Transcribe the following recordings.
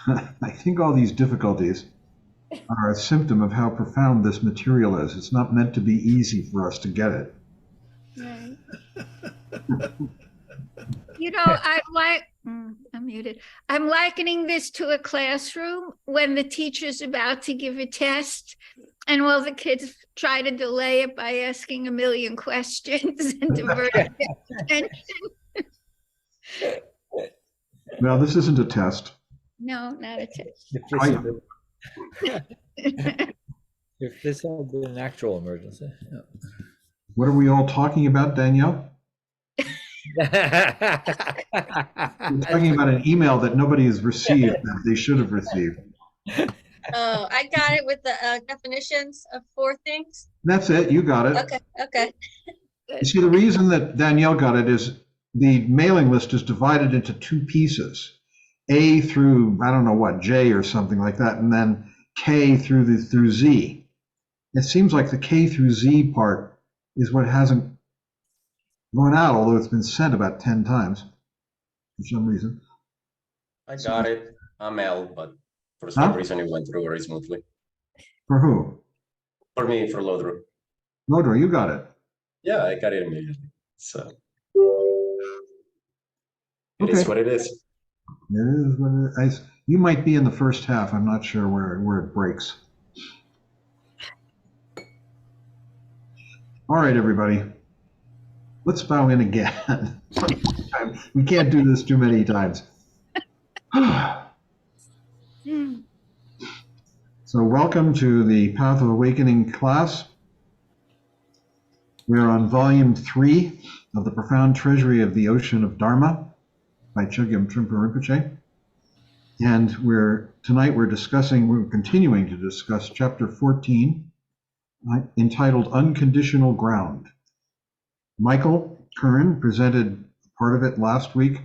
I think all these difficulties are a symptom of how profound this material is. It's not meant to be easy for us to get it. Right. You know, I'm muted. I'm likening this to a classroom when the teacher's about to give a test and all the kids try to delay it by asking a million questions and diverting attention. Well, this isn't a test. No, not a test. If this, had been, if this had been an actual emergency. What are we all talking about, Danielle? Yeah. We're talking about an email that nobody has received that they should have received. Oh, I got it with the definitions of 4 things. That's it. You got it. Okay. You see, the reason that Danielle got it is the mailing list is divided into 2 pieces, A through, I don't know what, J or something like that, and then K through Z. It seems like the K through Z part is what hasn't gone out, although it's been sent about 10 times for some reason. I got it. I'm L, but for some reason it went through very smoothly. For who? For me, for Lodro. Lodro, you got it. Yeah, I got it immediately. So it is what it is. It is what it is. You might be in the first half. I'm not sure where it breaks. All right, everybody. Let's bow in again. We can't do this too many times. So welcome to the Path of Awakening class. We're on volume 3 of the Profound Treasury of the Ocean of Dharma by Chogyam Trungpa Rinpoche. And tonight we're continuing to discuss chapter 14, entitled Unconditional Ground. Michael Curran presented part of it last week.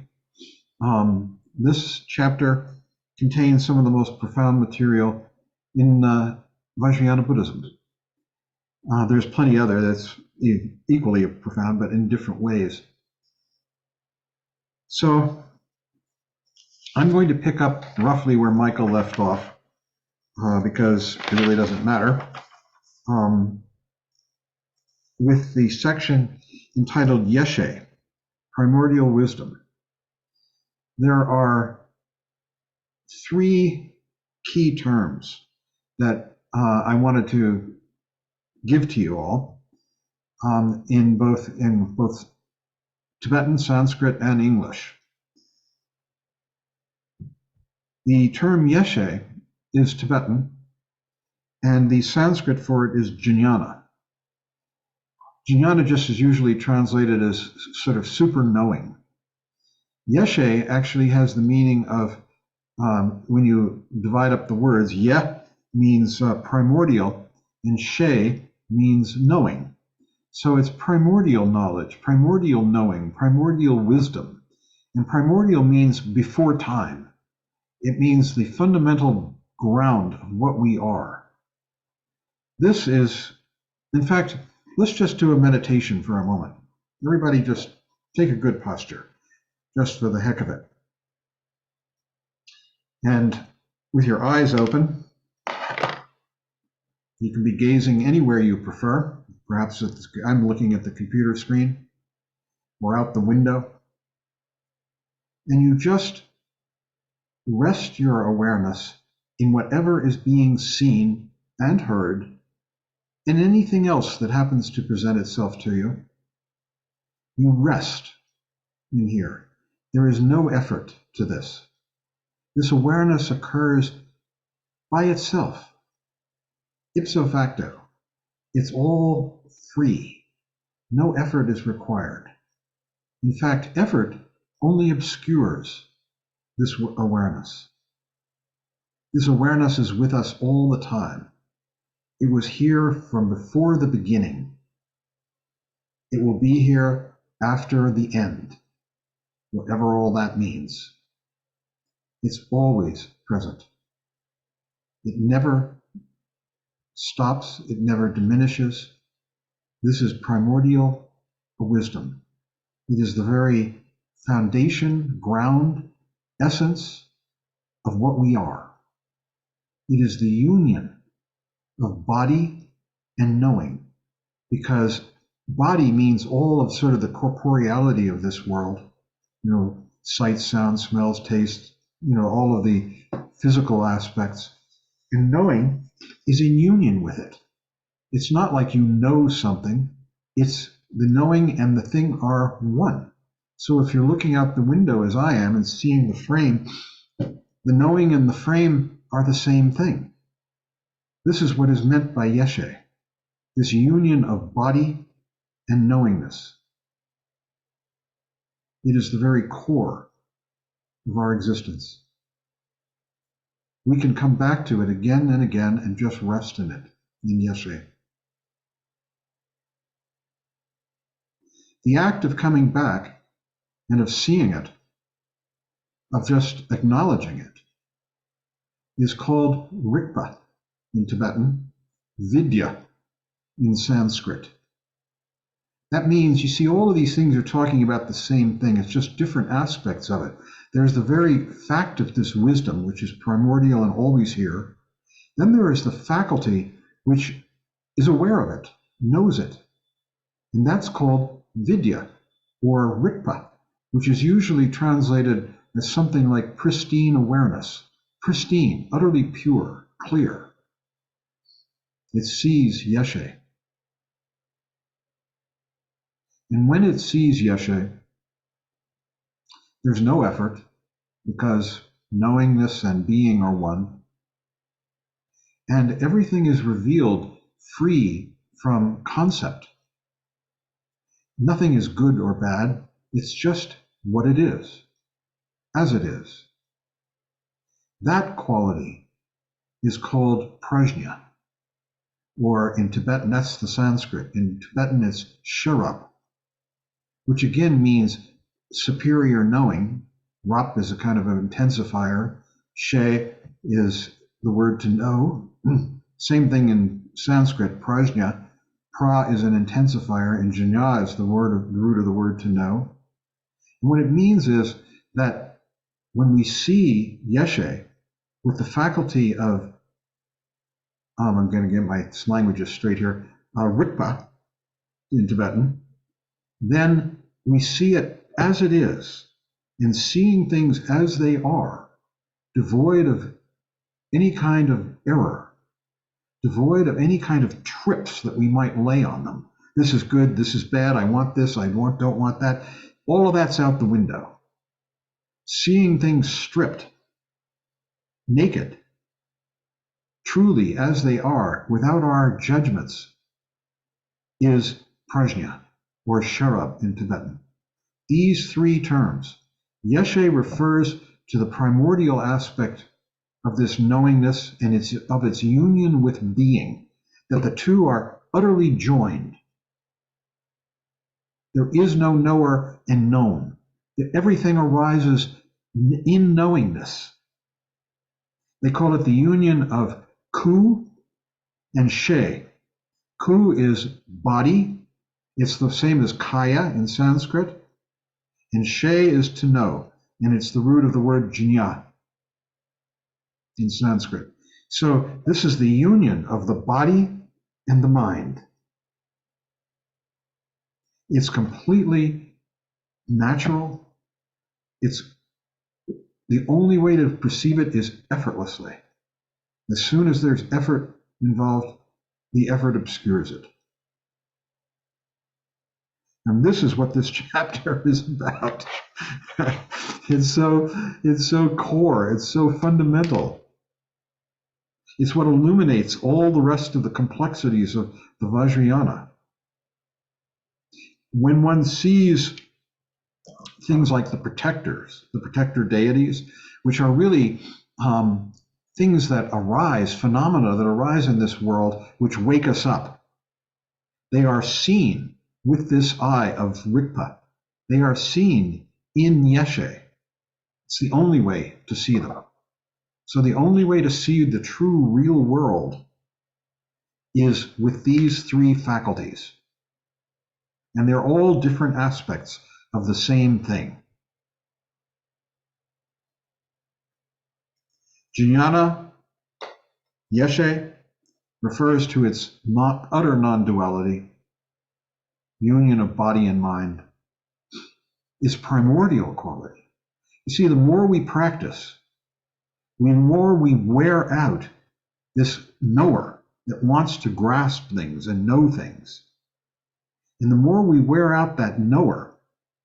This chapter contains some of the most profound material in Vajrayana Buddhism. There's plenty other that's equally profound, but in different ways. So I'm going to pick up roughly where Michael left off, because it really doesn't matter, with the section entitled Yeshe, Primordial Wisdom. There are 3 key terms that I wanted to give to you all in both Tibetan, Sanskrit, and English. The term Yeshe is Tibetan, and the Sanskrit for it is jnana. Jnana just is usually translated as sort of super knowing. Yeshe actually has the meaning of, when you divide up the words, ye means primordial, and she means knowing. So it's primordial knowledge, primordial knowing, primordial wisdom. And primordial means before time. It means the fundamental ground of what we are. This is, in fact, let's just do a meditation for a moment. Everybody just take a good posture, just for the heck of it. And with your eyes open, you can be gazing anywhere you prefer. Perhaps I'm looking at the computer screen or out the window. And you just rest your awareness in whatever is being seen and heard, and anything else that happens to present itself to you. You rest in here. There is no effort to this. This awareness occurs by itself, ipso facto. It's all free. No effort is required. In fact, effort only obscures this awareness. This awareness is with us all the time. It was here from before the beginning. It will be here after the end, whatever all that means. It's always present. It never stops. It never diminishes. This is primordial wisdom. It is the very foundation, ground, essence of what we are. It is the union of body and knowing, because body means all of sort of the corporeality of this world, sight, sound, smells, taste, all of the physical aspects. And knowing is in union with it. It's not like you know something, it's the knowing and the thing are one. So if you're looking out the window as I am and seeing the frame, the knowing and the frame are the same thing. This is what is meant by Yeshe, this union of body and knowingness. It is the very core of our existence. We can come back to it again and again and just rest in it, in Yeshe. The act of coming back and of seeing it, of just acknowledging it, is called Rikpa in Tibetan, Vidya in Sanskrit. That means, you see, all of these things are talking about the same thing. It's just different aspects of it. There's the very fact of this wisdom, which is primordial and always here. Then there is the faculty which is aware of it, knows it. And that's called Vidya or Rikpa, which is usually translated as something like pristine awareness. Pristine, utterly pure, clear. It sees Yeshe. And when it sees Yeshe, there's no effort, because knowingness and being are one. And everything is revealed free from concept. Nothing is good or bad. It's just what it is, as it is. That quality is called prajna, or in Tibetan, that's the Sanskrit. In Tibetan, it's sharap, which again means superior knowing. Rap is a kind of an intensifier. She is the word to know. Same thing in Sanskrit, prajna. Pra is an intensifier, and jnana is the root of the word to know. And what it means is that when we see Yeshe with the faculty of, I'm going to get my languages straight here, Rikpa in Tibetan, then we see it as it is, in seeing things as they are, devoid of any kind of error, devoid of any kind of trips that we might lay on them. This is good, this is bad, I want this, don't want that. All of that's out the window. Seeing things stripped, naked, truly as they are, without our judgments, is prajna, or sharab in Tibetan. These three terms, Yeshe refers to the primordial aspect of this knowingness and of its union with being, that the two are utterly joined. There is no knower and known. Everything arises in knowingness. They call it the union of ku and she. Ku is body. It's the same as kaya in Sanskrit. And she is to know. And it's the root of the word jnana in Sanskrit. So this is the union of the body and the mind. It's completely natural. It's the only way to perceive it is effortlessly. As soon as there's effort involved, the effort obscures it. And this is what this chapter is about. It's so core, it's so fundamental. It's what illuminates all the rest of the complexities of the Vajrayana. When one sees things like the protectors, the protector deities, which are really things that arise, phenomena that arise in this world, which wake us up. They are seen with this eye of Rikpa. They are seen in Yeshe. It's the only way to see them. So the only way to see the true real world is with these three faculties. And they're all different aspects of the same thing. Jnana, yeshe, refers to its utter non-duality, union of body and mind, its primordial quality. You see, the more we practice, the more we wear out this knower that wants to grasp things and know things. And the more we wear out that knower,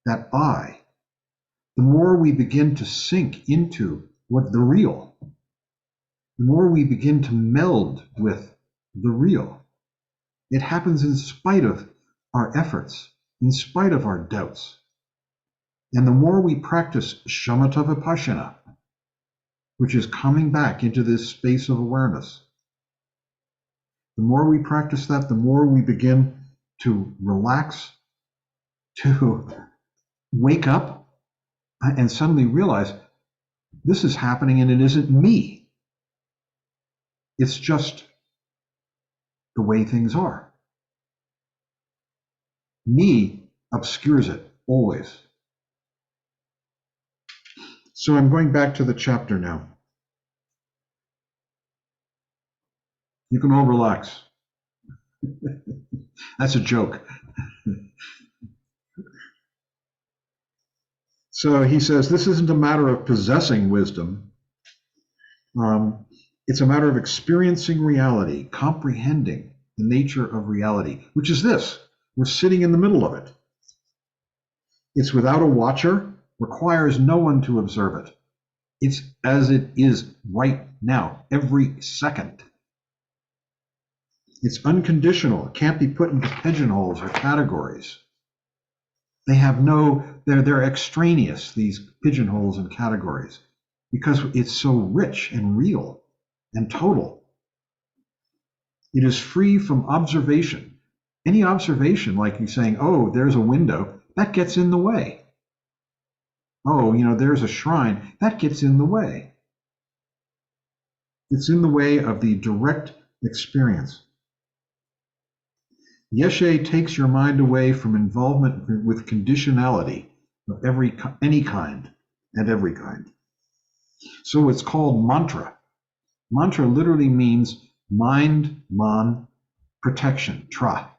that I, the more we begin to sink into what the real, the more we begin to meld with the real. It happens in spite of our efforts, in spite of our doubts. And the more we practice shamatha vipassana, which is coming back into this space of awareness, the more we practice that, the more we begin to relax, to wake up, and suddenly realize this is happening and it isn't me. It's just the way things are. Me obscures it always. So I'm going back to the chapter now. You can all relax. That's a joke. So he says, this isn't a matter of possessing wisdom. It's a matter of experiencing reality, comprehending the nature of reality, which is this. We're sitting in the middle of it. It's without a watcher, requires no one to observe it. It's as it is right now, every second. It's unconditional. It can't be put into pigeonholes or categories. They have they're extraneous, these pigeonholes and categories, because it's so rich and real and total. It is free from observation. Any observation, like you saying, oh, there's a window, that gets in the way. Oh, there's a shrine, that gets in the way. It's in the way of the direct experience. Yeshe takes your mind away from involvement with conditionality of any kind and every kind. So it's called mantra. Mantra literally means mind, man, protection, tra.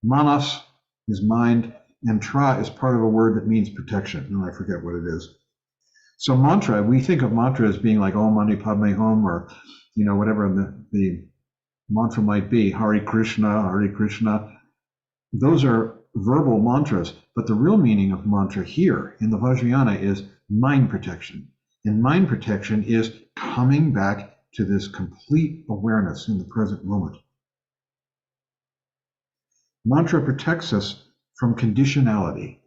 Manas is mind, and tra is part of a word that means protection. No, I forget what it is. So mantra, we think of mantra as being like Om Mani Padme Hum, or whatever the mantra might be, Hare Krishna, Hare Krishna. Those are verbal mantras, but the real meaning of mantra here in the Vajrayana is mind protection. And mind protection is coming back to this complete awareness in the present moment. Mantra protects us from conditionality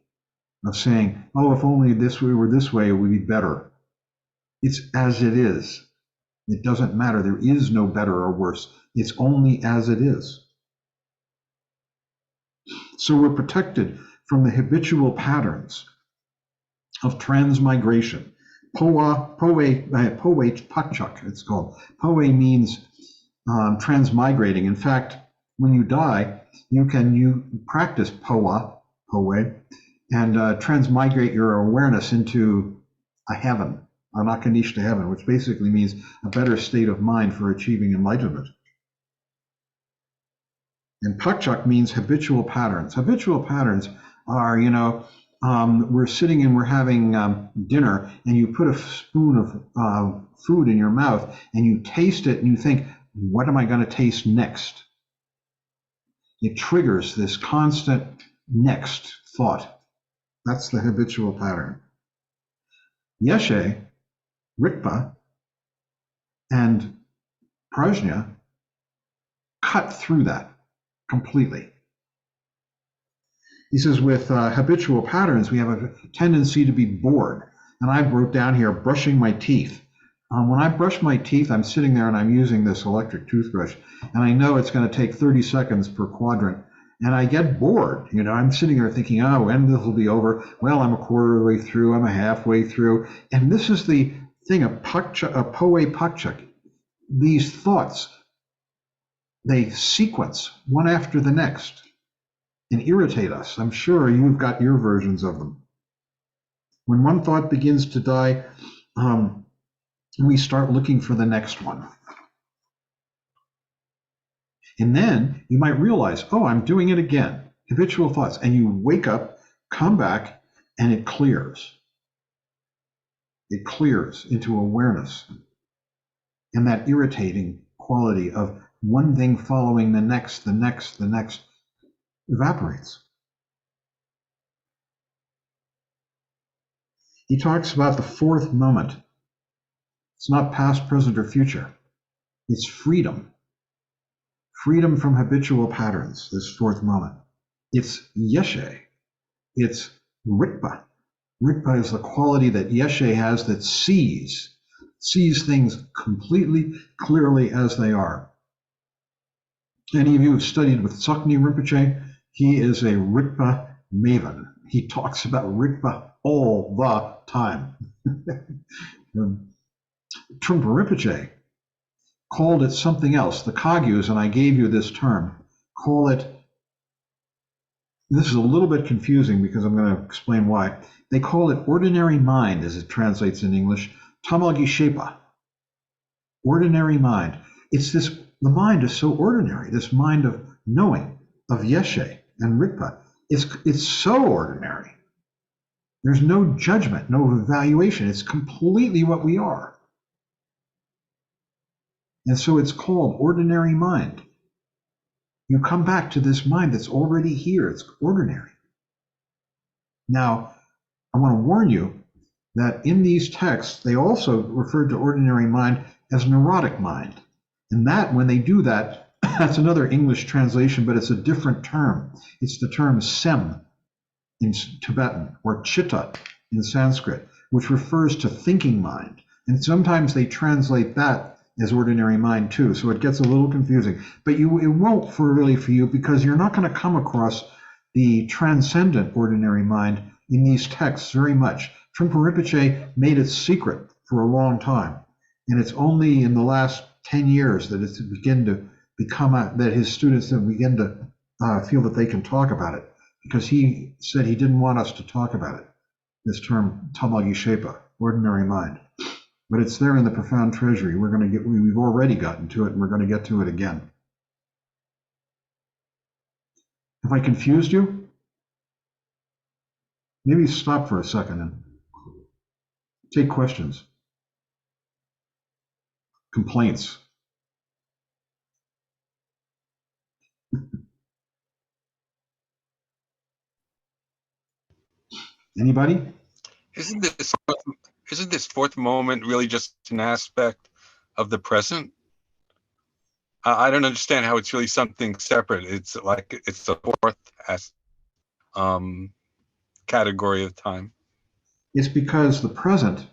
of saying, oh, if only we were this way, it would be better. It's as it is. It doesn't matter. There is no better or worse. It's only as it is. So we're protected from the habitual patterns of transmigration. Poe pakchak, it's called. Poe means transmigrating. In fact, when you die, you practice poe, and transmigrate your awareness into a heaven, an Unconditional heaven, which basically means a better state of mind for achieving enlightenment. And pakchak means habitual patterns. Habitual patterns are, we're sitting and we're having dinner, and you put a spoon of food in your mouth, and you taste it, and you think, what am I going to taste next? It triggers this constant next thought. That's the habitual pattern. Yeshe, Rikpa, and Prajna cut through that completely. He says with habitual patterns, we have a tendency to be bored. And I wrote down here, brushing my teeth. When I brush my teeth, I'm sitting there and I'm using this electric toothbrush, and I know it's going to take 30 seconds per quadrant. And I get bored. I'm sitting there thinking, oh, when this will be over? Well, I'm a quarter of the way through, I'm a halfway through. And this is the thing of poe pakchak. These thoughts, they sequence one after the next and irritate us. I'm sure you've got your versions of them. When one thought begins to die, And we start looking for the next one. And then you might realize, oh, I'm doing it again. Habitual thoughts. And you wake up, come back, and it clears. It clears into awareness. And that irritating quality of one thing following the next evaporates. He talks about the fourth moment. It's not past, present, or future. It's freedom. Freedom from habitual patterns, this fourth moment. It's yeshe. It's rikpa. Rikpa is the quality that yeshe has that sees things completely, clearly as they are. Any of you who've studied with Tsoknyi Rinpoche, he is a rikpa maven. He talks about rikpa all the time. Trungpa Rinpoche called it something else. The Kagyus, and I gave you this term, call it, this is a little bit confusing because I'm going to explain why. They call it ordinary mind, as it translates in English, tamagi shepa. Ordinary mind. It's this, the mind is so ordinary, this mind of knowing, of yeshe and rikpa. It's so ordinary. There's no judgment, no evaluation. It's completely what we are. And so it's called ordinary mind. You come back to this mind that's already here. It's ordinary. Now, I want to warn you that in these texts, they also refer to ordinary mind as neurotic mind. And that, when they do that, that's another English translation, but it's a different term. It's the term sem in Tibetan, or chitta in Sanskrit, which refers to thinking mind. And sometimes they translate that as ordinary mind too, so it gets a little confusing. But it won't really for you, because you're not going to come across the transcendent ordinary mind in these texts very much. Trungpa Rinpoche made it secret for a long time, and it's only in the last 10 years that it's begun to become that his students have begin to feel that they can talk about it, because he said he didn't want us to talk about it, this term tamagi shepa, ordinary mind. But it's there in the profound treasury. We've already gotten to it, and we're going to get to it again. Have I confused you? Maybe stop for a second and take questions, complaints. Anybody? Isn't this fourth moment really just an aspect of the present? I don't understand how it's really something separate. It's like it's the fourth category of time. It's because the present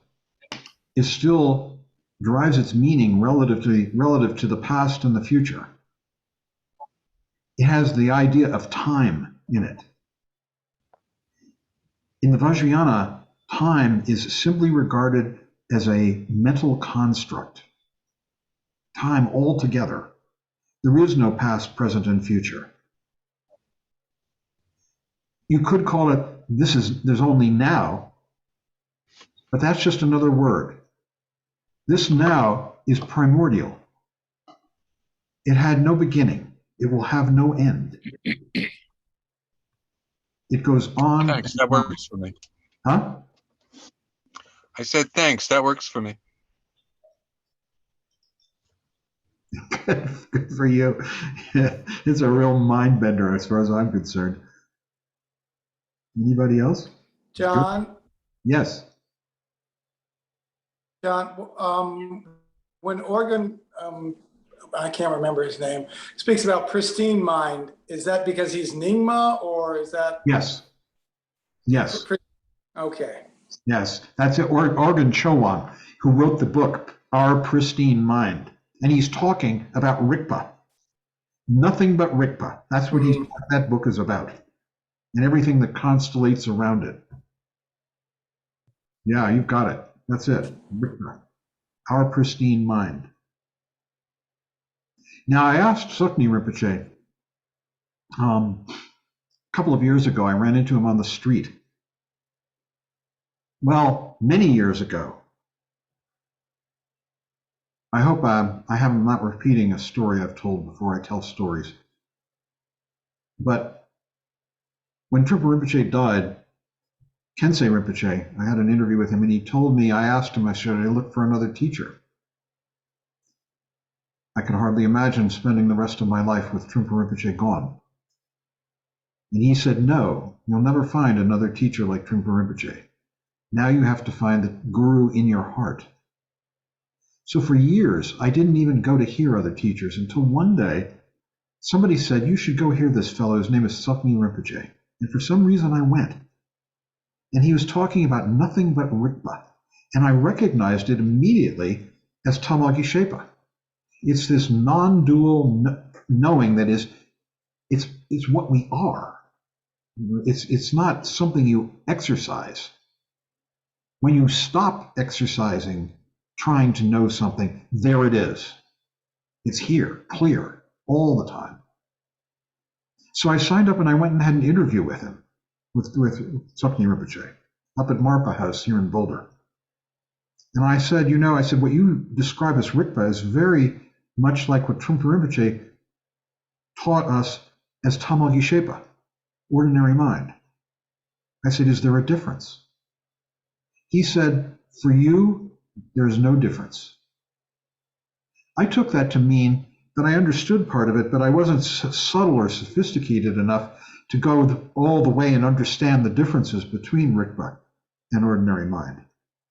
is still derives its meaning relative to the past and the future. It has the idea of time in it. In the Vajrayana, time is simply regarded as a mental construct. Time altogether. There is no past, present, and future. You could call it, there's only now, but that's just another word. This now is primordial. It had no beginning. It will have no end. It goes on. Thanks, that works for me. Huh? I said thanks, that works for me. Good for you. It's a real mind bender as far as I'm concerned. Anybody else? John, Yes. John, when Organ, I can't remember his name, speaks about pristine mind, is that because he's Nyingma, or is that? Yes. Yes. Okay. Yes. That's it. Organ Chowan, who wrote the book, Our Pristine Mind. And he's talking about Rikpa. Nothing but Rikpa. That's what that book is about. And everything that constellates around it. Yeah, you've got it. That's it. Rikpa. Our Pristine Mind. Now, I asked Tsoknyi Rinpoche, a couple of years ago, I ran into him on the street. Well, many years ago. I hope I'm not repeating a story I've told before. I tell stories. But when Trungpa Rinpoche died, Kensei Rinpoche, I had an interview with him, and he told me, I asked him, I should I look for another teacher? I could hardly imagine spending the rest of my life with Trungpa Rinpoche gone. And he said, no, you'll never find another teacher like Trungpa Rinpoche. Now you have to find the guru in your heart. So for years, I didn't even go to hear other teachers until one day, somebody said, you should go hear this fellow. His name is Tsokmi Rinpoche. And for some reason I went. And he was talking about nothing but Rigpa. And I recognized it immediately as Tamagi Shepa. It's this non-dual knowing that is, it's what we are. It's not something you exercise. When you stop exercising, trying to know something, there it is. It's here, clear, all the time. So I signed up and I went and had an interview with him, with Tsokmi Rinpoche, up at Marpa House here in Boulder. And I said, what you describe as Rigpa is very much like what Trungpa Rinpoche taught us as Tamagi Shepa, ordinary mind. I said, is there a difference? He said, for you, there's no difference. I took that to mean that I understood part of it, but I wasn't subtle or sophisticated enough to go all the way and understand the differences between Rigpa and ordinary mind.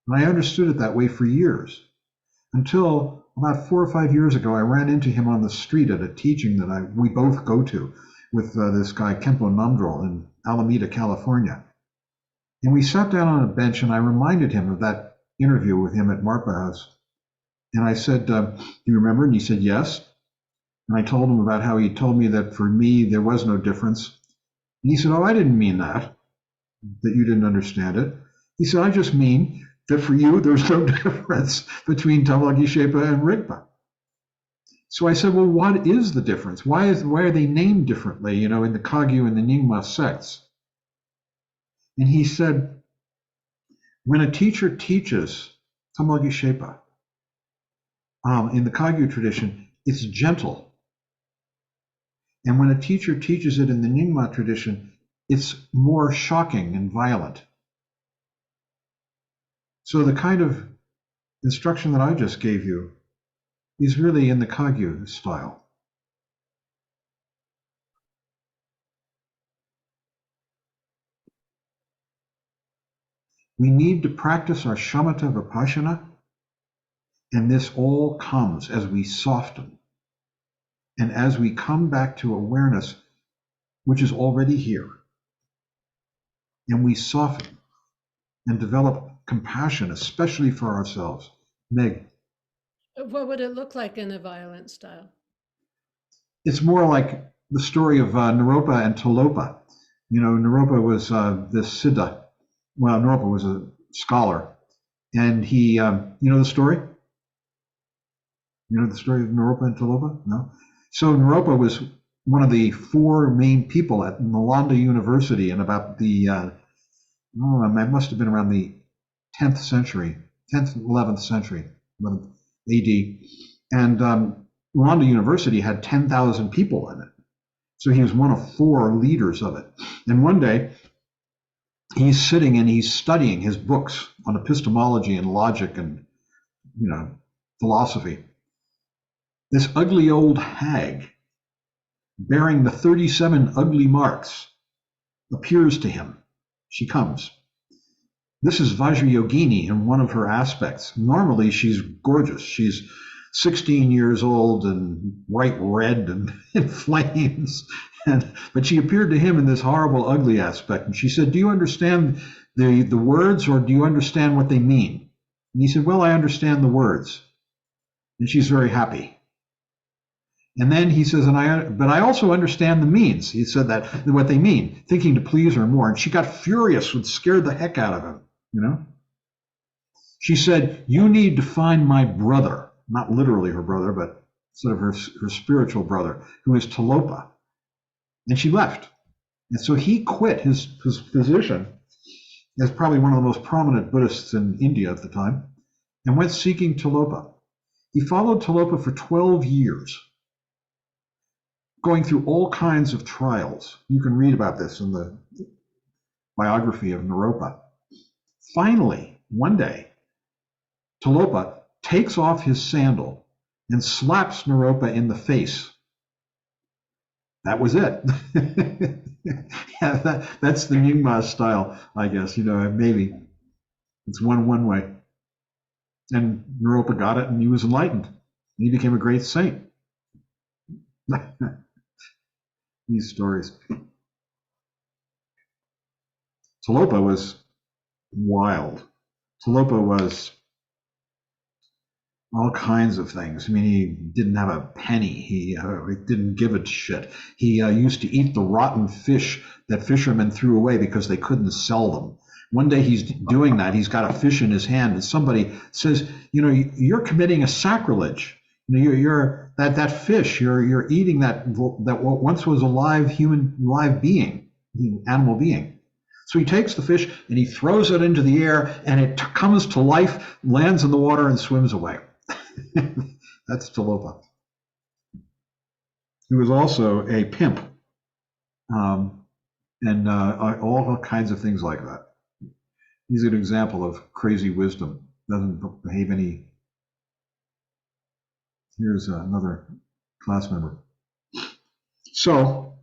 And I understood it that way for years, until about 4 or 5 years ago, I ran into him on the street at a teaching that we both go to with this guy, Kempo Namdrol, in Alameda, California. And we sat down on a bench, and I reminded him of that interview with him at Marpa House. And I said, do you remember? And he said, yes. And I told him about how he told me that for me, there was no difference. And he said, oh, I didn't mean that you didn't understand it. He said, I just mean that for you, there's no difference between Tamagi Shepa and Rigpa. So I said, well, what is the difference? Why are they named differently, in the Kagyu and the Nyingma sects? And he said, when a teacher teaches Tamagi Shepa, in the Kagyu tradition, it's gentle. And when a teacher teaches it in the Nyingma tradition, it's more shocking and violent. So the kind of instruction that I just gave you is really in the Kagyu style. We need to practice our shamatha vipassana, and this all comes as we soften and as we come back to awareness, which is already here. And we soften and develop compassion, especially for ourselves. Meg. What would it look like in a violent style? It's more like the story of Naropa and Talopa. Naropa was this Siddha. Well, Naropa was a scholar. And he, the story? You know the story of Naropa and Talopa? No? So Naropa was one of the 4 main people at Nalanda University in about the, it must have been around the 10th century, 10th, 11th century, 11th AD. And Nalanda University had 10,000 people in it. So he was one of 4 leaders of it. And one day, he's sitting and he's studying his books on epistemology and logic and, philosophy. This ugly old hag, bearing the 37 ugly marks, appears to him. She comes. This is Vajrayogini in one of her aspects. Normally, she's gorgeous. She's 16 years old and bright red and in flames. But she appeared to him in this horrible, ugly aspect. And she said, do you understand the words, or do you understand what they mean? And he said, well, I understand the words. And she's very happy. And then he says, but I also understand the means. He said that, what they mean, thinking to please her more. And she got furious, and scared the heck out of him, She said, you need to find my brother, not literally her brother, but sort of her spiritual brother, who is Talopa. And she left. And so he quit his position as probably one of the most prominent Buddhists in India at the time, and went seeking Talopa. He followed Talopa for 12 years, going through all kinds of trials. You can read about this in the biography of Naropa. Finally, one day, Talopa takes off his sandal and slaps Naropa in the face. That was it. Yeah, that's the Nyingma style, I guess. Maybe it's one way. And Naropa got it, and he was enlightened. He became a great saint. These stories. Talopa was wild. Talopa was all kinds of things. I mean, he didn't have a penny. He didn't give a shit. He used to eat the rotten fish that fishermen threw away because they couldn't sell them. One day he's doing that. He's got a fish in his hand, and somebody says, you're committing a sacrilege. You're that fish. You're eating that once was a live being, animal being. So he takes the fish and he throws it into the air, and it comes to life, lands in the water, and swims away. That's Talopa. He was also a pimp, and all kinds of things like that. He's an example of crazy wisdom. Doesn't behave any. Here's another class member. So,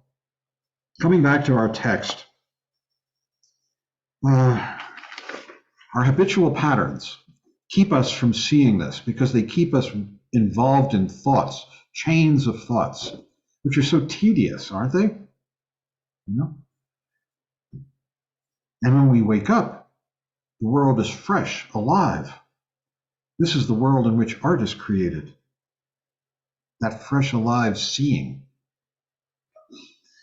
coming back to our text, our habitual patterns keep us from seeing this because they keep us involved in thoughts, chains of thoughts, which are so tedious, aren't they? And when we wake up, the world is fresh, alive. This is the world in which art is created. That fresh, alive seeing.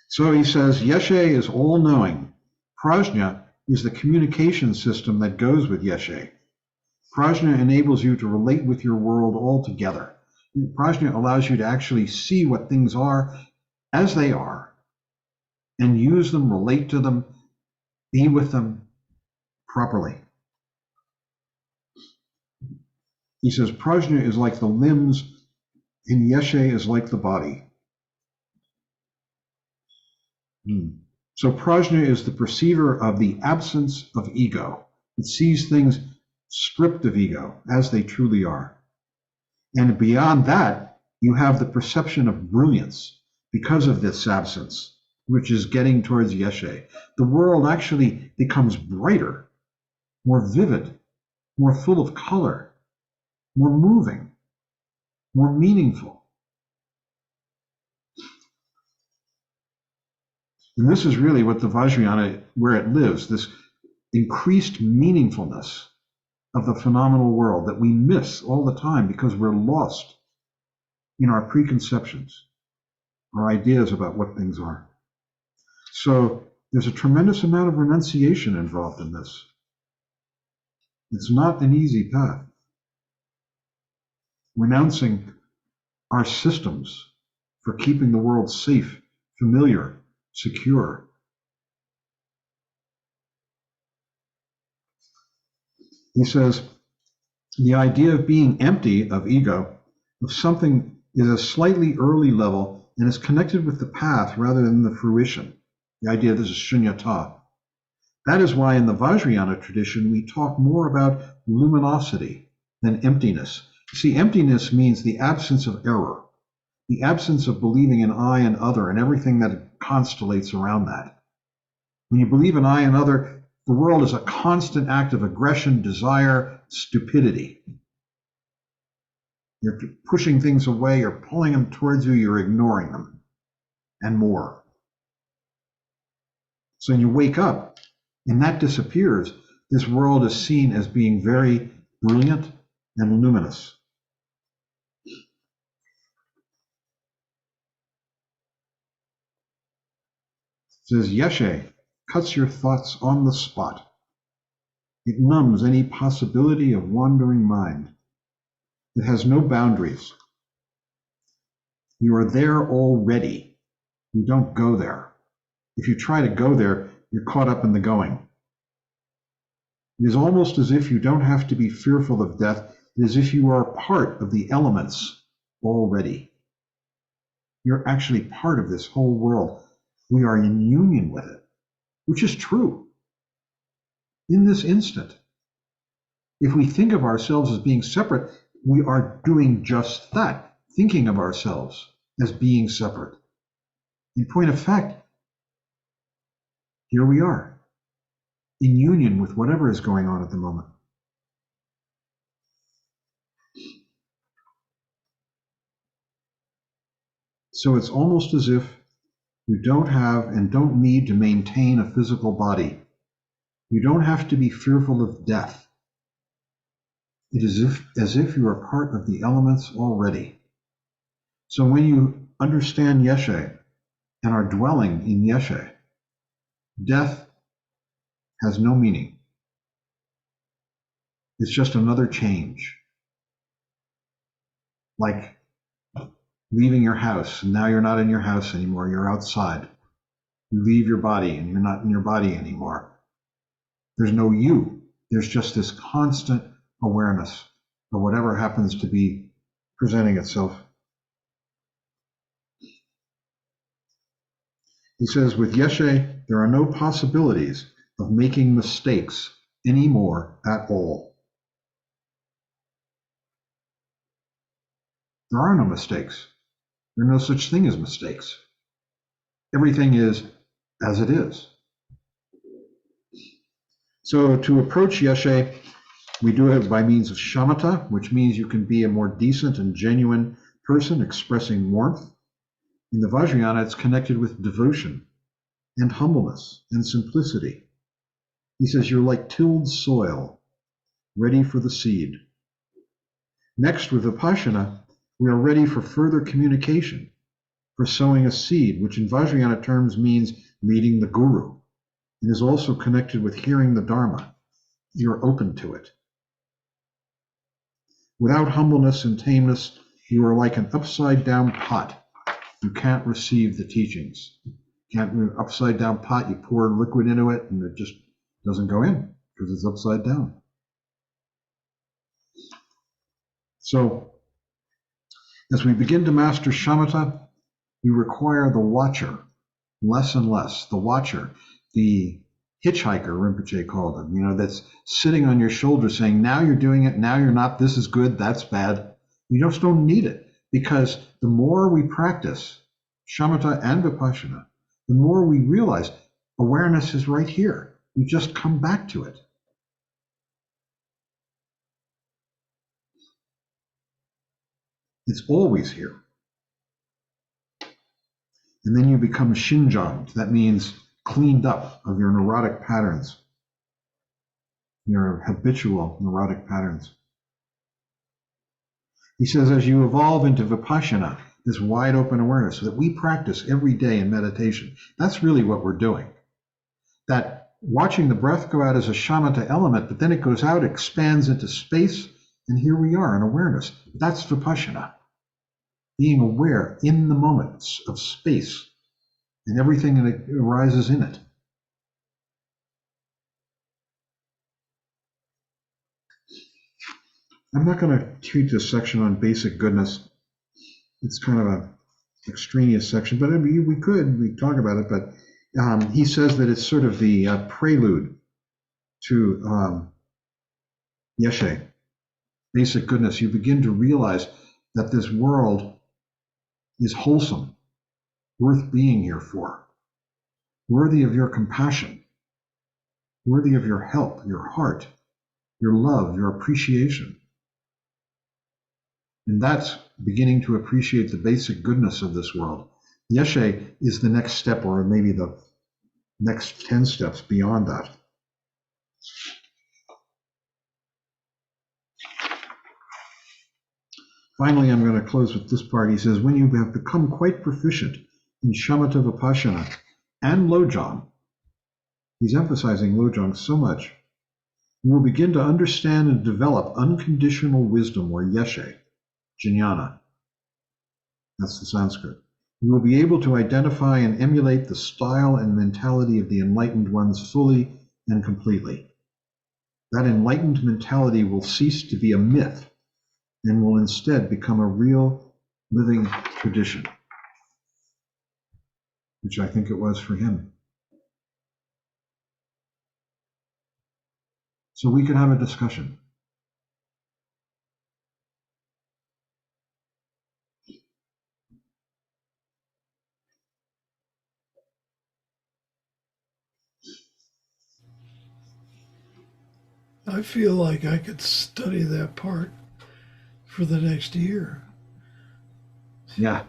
So he says, Yeshe is all-knowing. Prajna is the communication system that goes with Yeshe. Prajna enables you to relate with your world altogether. Prajna allows you to actually see what things are as they are and use them, relate to them, be with them properly. He says, Prajna is like the limbs and Yeshe is like the body. So Prajna is the perceiver of the absence of ego. It sees things stripped of ego as they truly are. And beyond that, you have the perception of brilliance because of this absence, which is getting towards Yeshe. The world actually becomes brighter, more vivid, more full of color, more moving, more meaningful. And this is really what the Vajrayana, where it lives, this increased meaningfulness of the phenomenal world that we miss all the time because we're lost in our preconceptions, our ideas about what things are. So there's a tremendous amount of renunciation involved in this. It's not an easy path. Renouncing our systems for keeping the world safe, familiar, secure. He says, the idea of being empty of ego, of something, is a slightly early level and is connected with the path rather than the fruition. The idea this is shunyata. That is why in the Vajrayana tradition, we talk more about luminosity than emptiness. You see, emptiness means the absence of error, the absence of believing in I and other and everything that constellates around that. When you believe in I and other, the world is a constant act of aggression, desire, stupidity. You're pushing things away, you're pulling them towards you, you're ignoring them, and more. So when you wake up and that disappears, this world is seen as being very brilliant and luminous. It says, Yeshe cuts your thoughts on the spot. It numbs any possibility of wandering mind. It has no boundaries. You are there already. You don't go there. If you try to go there, you're caught up in the going. It is almost as if you don't have to be fearful of death It is as if you are part of the elements already. You're actually part of this whole world. We are in union with it, which is true. In this instant, if we think of ourselves as being separate, we are doing just that, thinking of ourselves as being separate. In point of fact, here we are, in union with whatever is going on at the moment. So it's almost as if you don't have and don't need to maintain a physical body. You don't have to be fearful of death. It is as if you are part of the elements already. So when you understand Yeshe and are dwelling in Yeshe, death has no meaning. It's just another change. Like leaving your house, and now you're not in your house anymore, you're outside. You leave your body and you're not in your body anymore. There's no you. There's just this constant awareness of whatever happens to be presenting itself. He says, with Yeshe, there are no possibilities of making mistakes anymore at all. There are no mistakes. There are no such thing as mistakes. Everything is as it is. So to approach Yeshe, we do it by means of shamatha, which means you can be a more decent and genuine person expressing warmth. In the Vajrayana, it's connected with devotion and humbleness and simplicity. He says, you're like tilled soil, ready for the seed. Next, with Vipassana, we are ready for further communication, for sowing a seed, which in Vajrayana terms means meeting the Guru, and is also connected with hearing the Dharma. You're open to it. Without humbleness and tameness, you are like an upside-down pot. You can't receive the teachings. Upside down pot, you pour liquid into it and it just doesn't go in because it's upside down. So as we begin to master shamatha, we require the watcher less and less. The watcher, the hitchhiker, Rinpoche called him, that's sitting on your shoulder saying, now you're doing it, now you're not, this is good, that's bad. You just don't need it, because the more we practice shamatha and vipassana, the more we realize awareness is right here. We just come back to it. It's always here. And then you become shinjan. That means cleaned up of your neurotic patterns, your habitual neurotic patterns. He says, as you evolve into vipassana, this wide open awareness that we practice every day in meditation, that's really what we're doing. That watching the breath go out as a shamatha element, but then it goes out, expands into space, and here we are in awareness. That's vipassana. Being aware in the moments of space and everything that arises in it. I'm not going to treat this section on basic goodness. It's kind of an extraneous section, but we talk about it, but he says that it's sort of the prelude to Yeshe, basic goodness. You begin to realize that this world is wholesome, worth being here for, worthy of your compassion, worthy of your help, your heart, your love, your appreciation. And that's beginning to appreciate the basic goodness of this world. Yeshe is the next step, or maybe the next 10 steps beyond that. Finally, I'm going to close with this part. He says, when you have become quite proficient in shamatha vipassana and lojong, he's emphasizing lojong so much, you will begin to understand and develop unconditional wisdom, or yeshe, jnana. That's the Sanskrit. You will be able to identify and emulate the style and mentality of the enlightened ones fully and completely. That enlightened mentality will cease to be a myth and will instead become a real living tradition, which I think it was for him. So we could have a discussion. I feel like I could study that part for the next year. Yeah,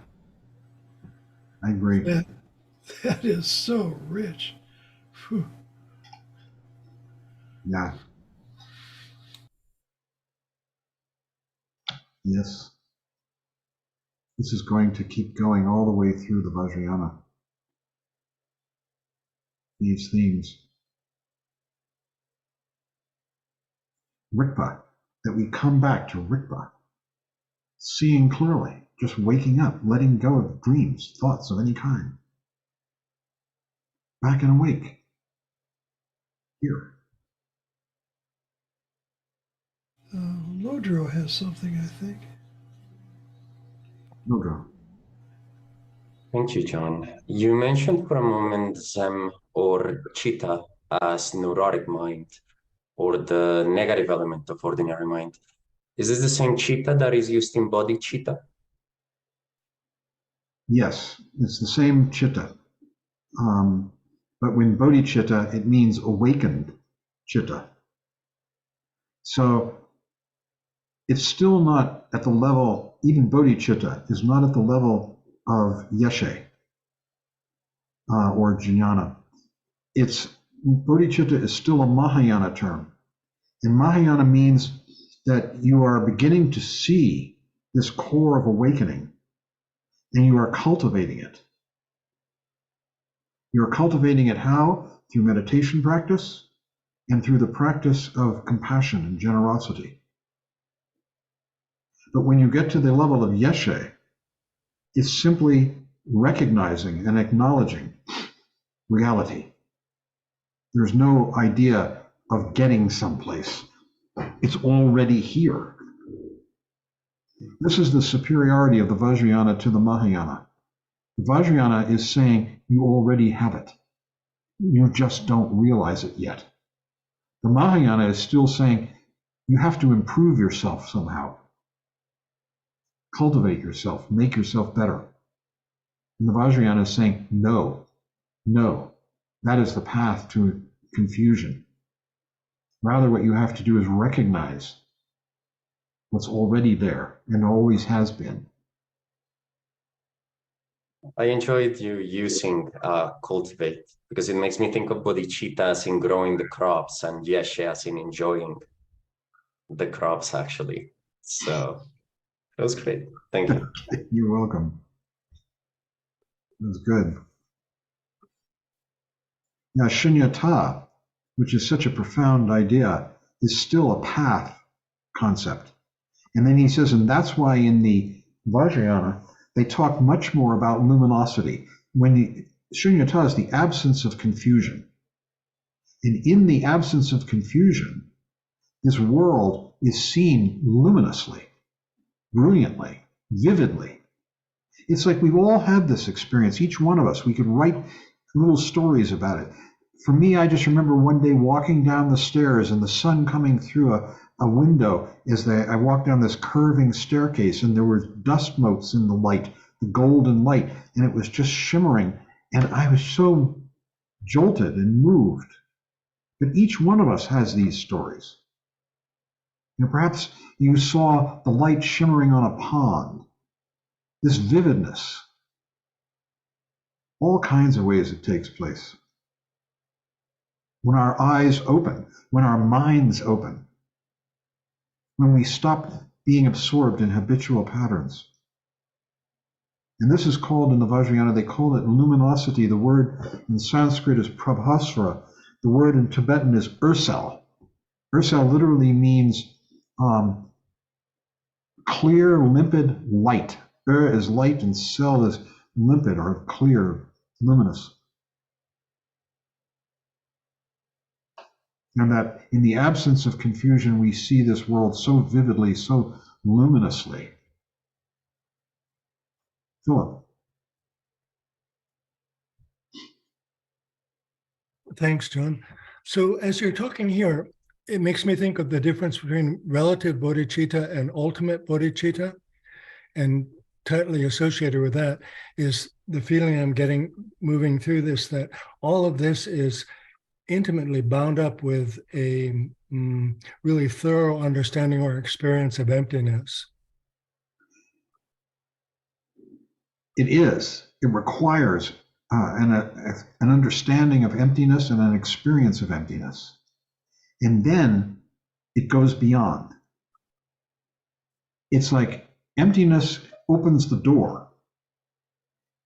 I agree. That is so rich. Whew. Yeah. Yes. This is going to keep going all the way through the Vajrayana. These themes. Rikpa, that we come back to Rikpa, seeing clearly, just waking up, letting go of dreams, thoughts of any kind. Back and awake. Here. Lodro has something, I think. Nodro. Thank you, John. You mentioned for a moment Zem or Chitta as neurotic mind or the negative element of ordinary mind. Is this the same Chitta that is used in bodhicitta? Yes, it's the same chitta. But when bodhicitta, it means awakened chitta. So it's still not at the level, even bodhicitta is not at the level of yeshe or jnana. Bodhicitta is still a Mahayana term. And Mahayana means that you are beginning to see this core of awakening and you are cultivating it. You're cultivating it how? Through meditation practice and through the practice of compassion and generosity. But when you get to the level of yeshe, it's simply recognizing and acknowledging reality. There's no idea of getting someplace. It's already here. This is the superiority of the Vajrayana to the Mahayana. The Vajrayana is saying you already have it. You just don't realize it yet. The Mahayana is still saying you have to improve yourself somehow. Cultivate yourself, make yourself better. And the Vajrayana is saying, no, that is the path to confusion. Rather, what you have to do is recognize what's already there and always has been. I enjoyed you using cultivate because it makes me think of bodhicitta as in growing the crops and yeshe as in enjoying the crops, actually. So that was great. Thank you. You're welcome. It was good. Now, shunyata, which is such a profound idea, is still a path concept. And then he says, and that's why in the Vajrayana, they talk much more about luminosity. Shunyata is the absence of confusion. And in the absence of confusion, this world is seen luminously, brilliantly, vividly. It's like we've all had this experience, each one of us. We could write little stories about it. For me, I just remember one day walking down the stairs and the sun coming through a window as I walked down this curving staircase, and there were dust motes in the light, the golden light, and it was just shimmering. And I was so jolted and moved. But each one of us has these stories. Perhaps you saw the light shimmering on a pond, this vividness, all kinds of ways it takes place. When our eyes open, when our minds open, when we stop being absorbed in habitual patterns. And this is called in the Vajrayana, they call it luminosity. The word in Sanskrit is prabhasra. The word in Tibetan is ursel. Ursel literally means clear, limpid light. Is light and sel is limpid or clear, luminous. And that in the absence of confusion, we see this world so vividly, so luminously. Philip. Thanks, John. So as you're talking here, it makes me think of the difference between relative bodhicitta and ultimate bodhicitta. And tightly associated with that is the feeling I'm getting moving through this, that all of this is intimately bound up with a really thorough understanding or experience of emptiness. It is. It requires an understanding of emptiness and an experience of emptiness. And then it goes beyond. It's like emptiness opens the door,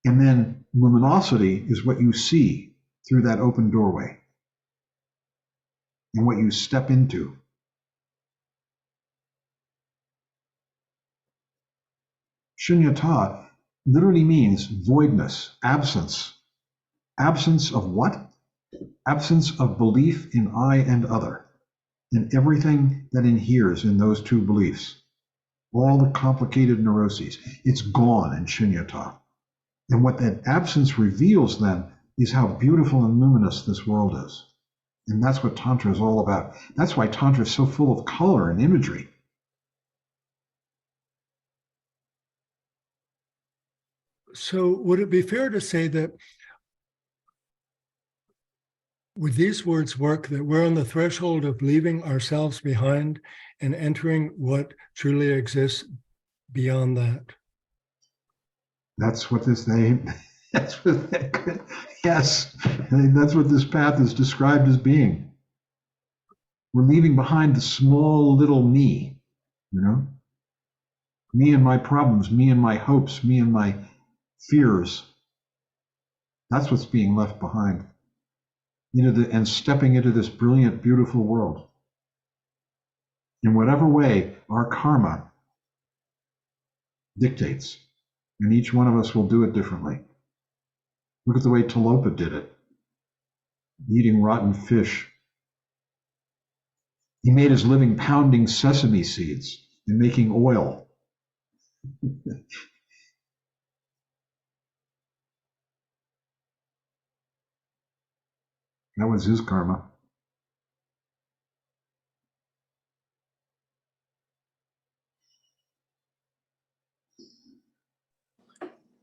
and then luminosity is what you see through that open doorway and what you step into. Shunyata literally means voidness, absence. Absence of what? Absence of belief in I and other, and everything that inheres in those two beliefs. All the complicated neuroses. It's gone in Shunyata. And what that absence reveals then is how beautiful and luminous this world is. And that's what Tantra is all about. That's why Tantra is so full of color and imagery. So would it be fair to say that with these words work, that we're on the threshold of leaving ourselves behind and entering what truly exists beyond that? That's what this name, yes, that's what this path is described as being. We're leaving behind the small little me, you know? Me and my problems, me and my hopes, me and my fears. That's what's being left behind. And stepping into this brilliant, beautiful world. In whatever way our karma dictates. And each one of us will do it differently. Look at the way Talopa did it, eating rotten fish. He made his living pounding sesame seeds and making oil. That was his karma.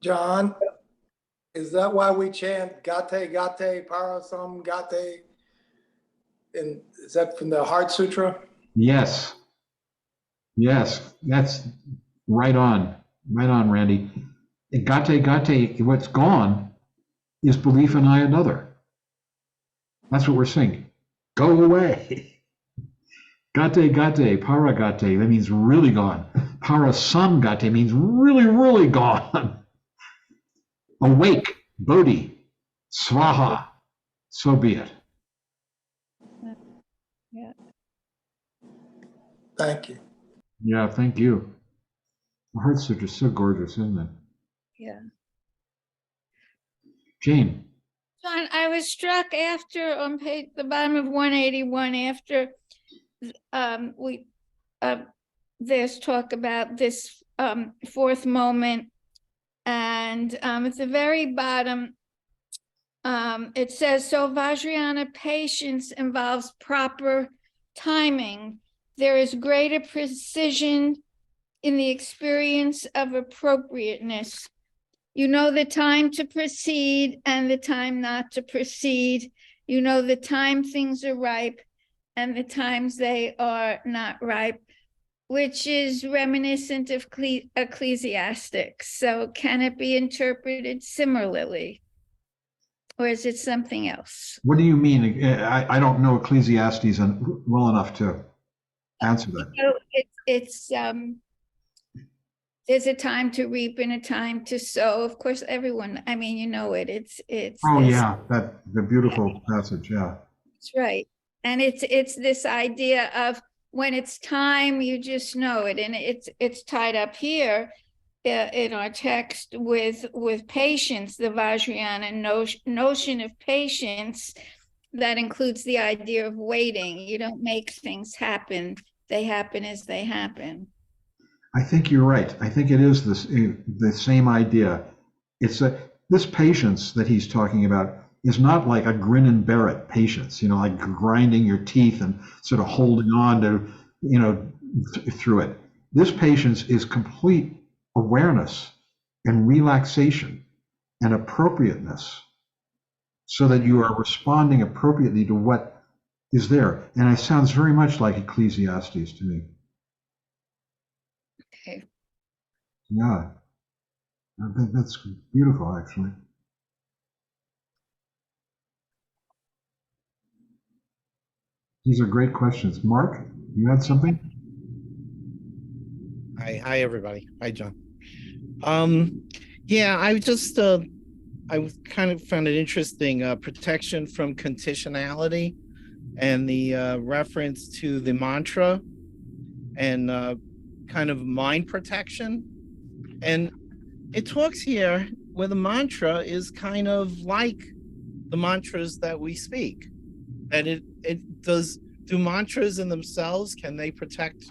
John, is that why we chant Gate Gate Parasam Gate? And is that from the Heart Sutra? Yes. Yes, that's right on. Right on, Randy. Gate, what's gone is belief in I and other. That's what we're saying. Go away. Gate, paragate, that means really gone. Parasamgate means really, really gone. Awake, Bodhi, Swaha, so be it. Yeah. Thank you. Yeah, thank you. The Heart Sutra is so gorgeous, isn't it? Yeah. Jane. John, I was struck after on page the bottom of 181 after there's talk about this fourth moment, and at the very bottom it says, so Vajrayana patience involves proper timing. There is greater precision in the experience of appropriateness. You know the time to proceed and the time not to proceed. You know the time things are ripe and the times they are not ripe, which is reminiscent of Ecclesiastics. So can it be interpreted similarly? Or is it something else? What do you mean? I don't know Ecclesiastes well enough to answer that. So it's there's a time to reap and a time to sow. Of course, everyone, I mean, you know it. It's Oh this, yeah, the beautiful passage, yeah. that's right. And it's this idea of when it's time, you just know it. And it's tied up here in our text with patience, the Vajrayana notion of patience that includes the idea of waiting. You don't make things happen. They happen as they happen. I think you're right. I think it is the same idea. This patience that he's talking about is not like a grin and bear it patience, like grinding your teeth and sort of holding on to, through it. This patience is complete awareness and relaxation and appropriateness so that you are responding appropriately to what is there. And it sounds very much like Ecclesiastes to me. Okay. Yeah, I think that's beautiful, actually. These are great questions. Mark, you had something? Hi, everybody. Hi, John. Yeah, I kind of found it interesting, protection from conditionality and the reference to the mantra and kind of mind protection. And it talks here where the mantra is kind of like the mantras that we speak. And it does, do mantras in themselves, can they protect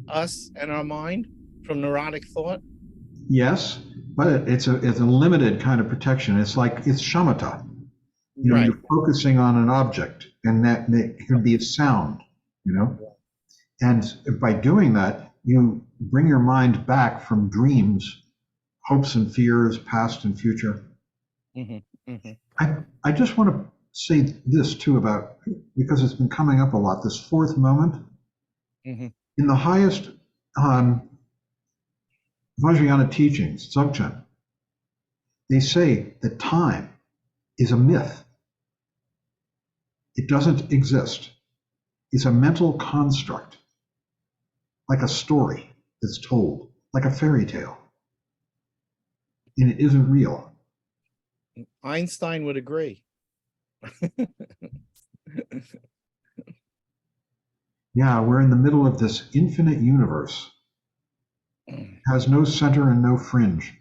us and our mind from neurotic thought? Yes, but it's a limited kind of protection. It's shamatha. Right. You're focusing on an object, and that can be a sound, And by doing that, you bring your mind back from dreams, hopes and fears, past and future. Mm-hmm. Mm-hmm. I just want to say this too about, because it's been coming up a lot, this fourth moment. Mm-hmm. In the highest Vajrayana teachings, Dzogchen, they say that time is a myth. It doesn't exist. It's a mental construct, like a story that's told, like a fairy tale. And it isn't real. Einstein would agree. Yeah, we're in the middle of this infinite universe. It has no center and no fringe.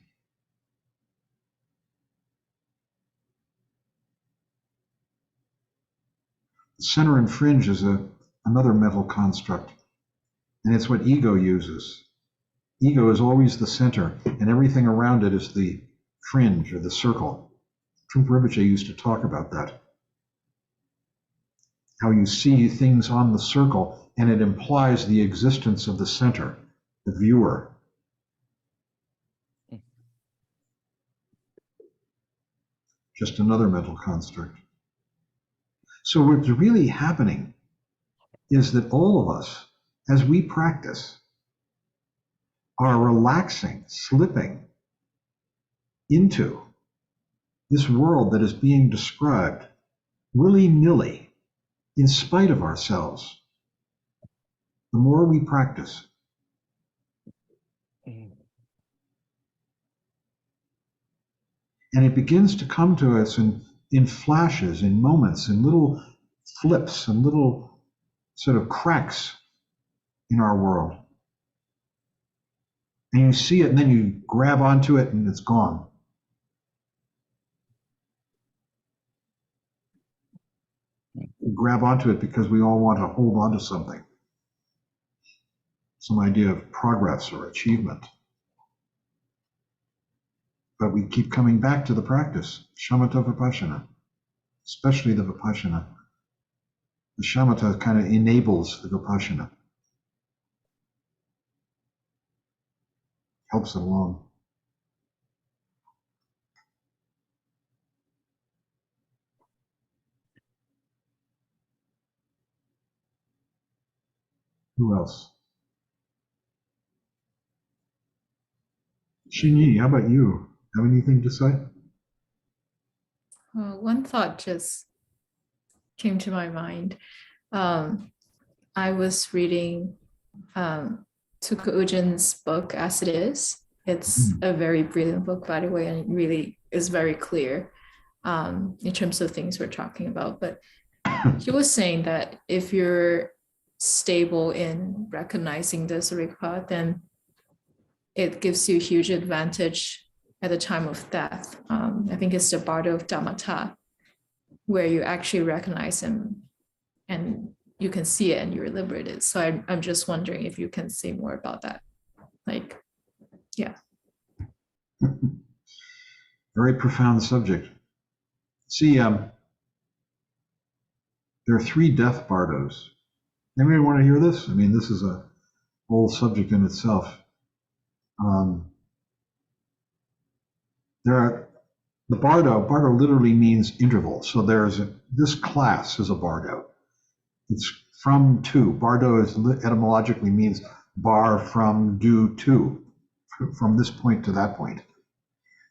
Center and fringe is another mental construct, and it's what ego uses. Ego is always the center, and everything around it is the fringe or the circle. Trungpa Rinpoche used to talk about that. How you see things on the circle, and it implies the existence of the center, the viewer. Just another mental construct. So what's really happening is that all of us, as we practice, are relaxing, slipping into this world that is being described willy-nilly, in spite of ourselves. The more we practice. And it begins to come to us in flashes, in moments, in little flips and little sort of cracks in our world. And you see it, and then you grab onto it, and it's gone. We grab onto it because we all want to hold on to something, some idea of progress or achievement. But we keep coming back to the practice, shamatha vipassana, especially the vipassana. The shamatha kind of enables the vipassana, helps it along. Who else? Shinyi, how about you? Have anything to say? One thought just came to my mind. I was reading Tuka Ujin's book, As It Is. It's a very brilliant book, by the way, and it really is very clear in terms of things we're talking about. But he was saying that if you're stable in recognizing the Sarikpa, then it gives you a huge advantage at the time of death. I think it's the Bardo of Dhammata, where you actually recognize him and you can see it and you're liberated. So I'm just wondering if you can say more about that. like, yeah. Very profound subject. See, there are 3 death bardos. Anybody want to hear this? I mean, this is a whole subject in itself. There are the bardo. Bardo literally means interval. So this class is a bardo. It's from to. Bardo is etymologically means bar, from, do, to, from this point to that point.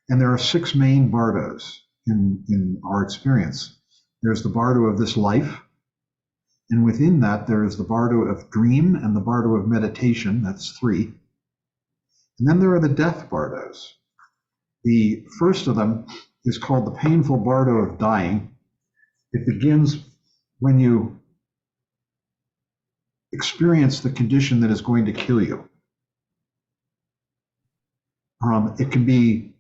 And there are 6 main bardos in our experience. There's the bardo of this life. And within that, there is the bardo of dream and the bardo of meditation. That's 3. And then there are the death bardos. The first of them is called the painful bardo of dying. It begins when you experience the condition that is going to kill you. It can be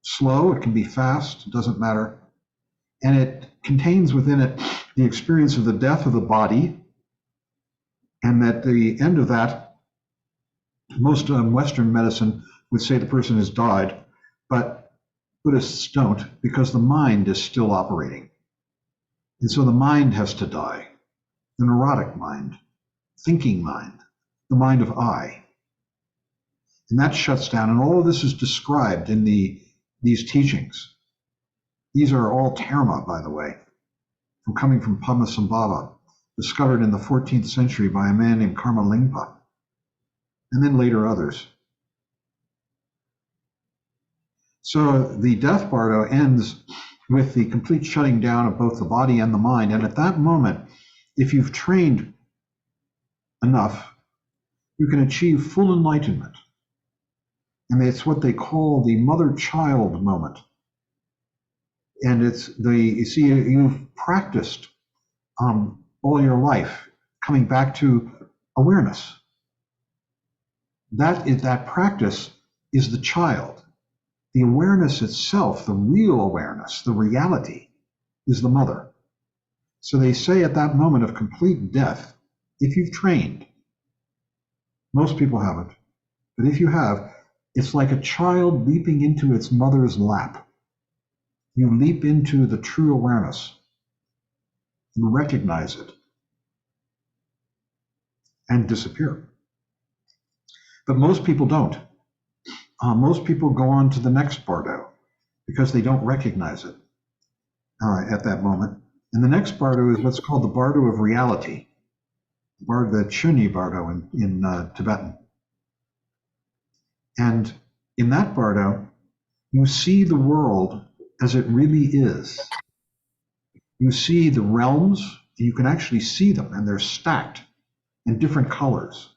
slow, it can be fast, it doesn't matter. And it contains within it the experience of the death of the body, and at the end of that, most Western medicine would say the person has died, but Buddhists don't, because the mind is still operating. And so the mind has to die. The neurotic mind, thinking mind, the mind of I. And that shuts down, and all of this is described in these teachings. These are all terma, by the way, coming from Padmasambhava, discovered in the 14th century by a man named Karma Lingpa, and then later others. So the death bardo ends with the complete shutting down of both the body and the mind. And at that moment, if you've trained enough, you can achieve full enlightenment. And it's what they call the mother-child moment. And you see, you've practiced all your life coming back to awareness. That practice is the child. The awareness itself, the real awareness, the reality, is the mother. So they say at that moment of complete death, if you've trained, most people haven't, but if you have, it's like a child leaping into its mother's lap. You leap into the true awareness. You recognize it and disappear. But most people don't. Most people go on to the next bardo because they don't recognize it at that moment. And the next bardo is what's called the bardo of reality, the Chunyi bardo in Tibetan. And in that bardo, you see the world as it really is. You see the realms, and you can actually see them, and they're stacked in different colors.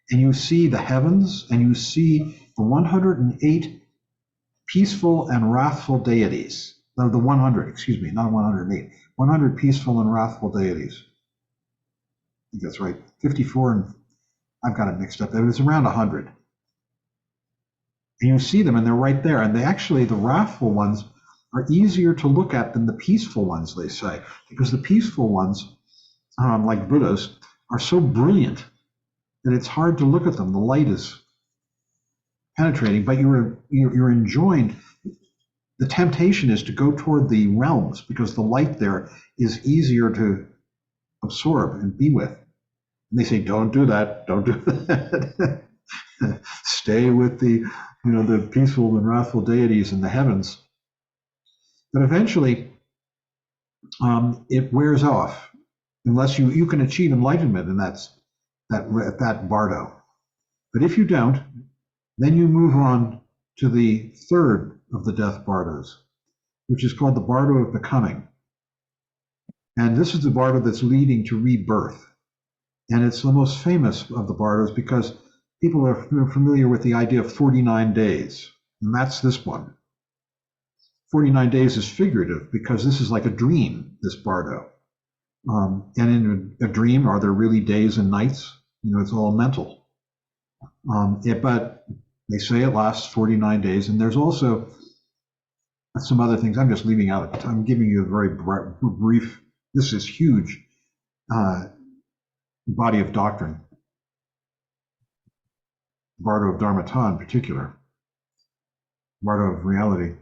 And you see the heavens, and you see the 108 peaceful and wrathful deities. No, the 100, excuse me, not 108. 100 peaceful and wrathful deities. I think that's right. 54, and I've got it mixed up. It was around 100. And you see them, and they're right there. And the wrathful ones are easier to look at than the peaceful ones, they say, because the peaceful ones, like Buddhas, are so brilliant that it's hard to look at them. The light is penetrating, but you're enjoying. The temptation is to go toward the realms because the light there is easier to absorb and be with. And they say, don't do that, don't do that. Stay with the peaceful and wrathful deities in the heavens. But eventually, it wears off unless you can achieve enlightenment, and that's that bardo. But if you don't, then you move on to the third of the death bardos, which is called the bardo of becoming. And this is the bardo that's leading to rebirth. And it's the most famous of the bardos because people are familiar with the idea of 49 days, and that's this one. 49 days is figurative because this is like a dream, this bardo. And in a dream, are there really days and nights? It's all mental. But they say it lasts 49 days, and there's also some other things I'm just leaving out. I'm giving you a very brief, this is huge body of doctrine. Bardo of Dharmata in particular, Bardo of reality.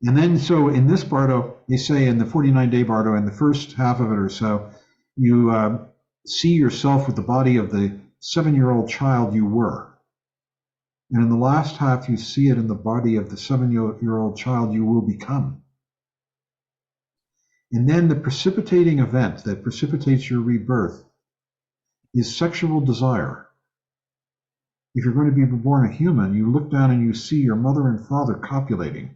And then, so in this Bardo, they say in the 49-day Bardo, in the first half of it or so, you see yourself with the body of the 7-year-old child you were. And in the last half, you see it in the body of the 7-year-old child you will become. And then the precipitating event that precipitates your rebirth is sexual desire. If you're going to be born a human, you look down and you see your mother and father copulating.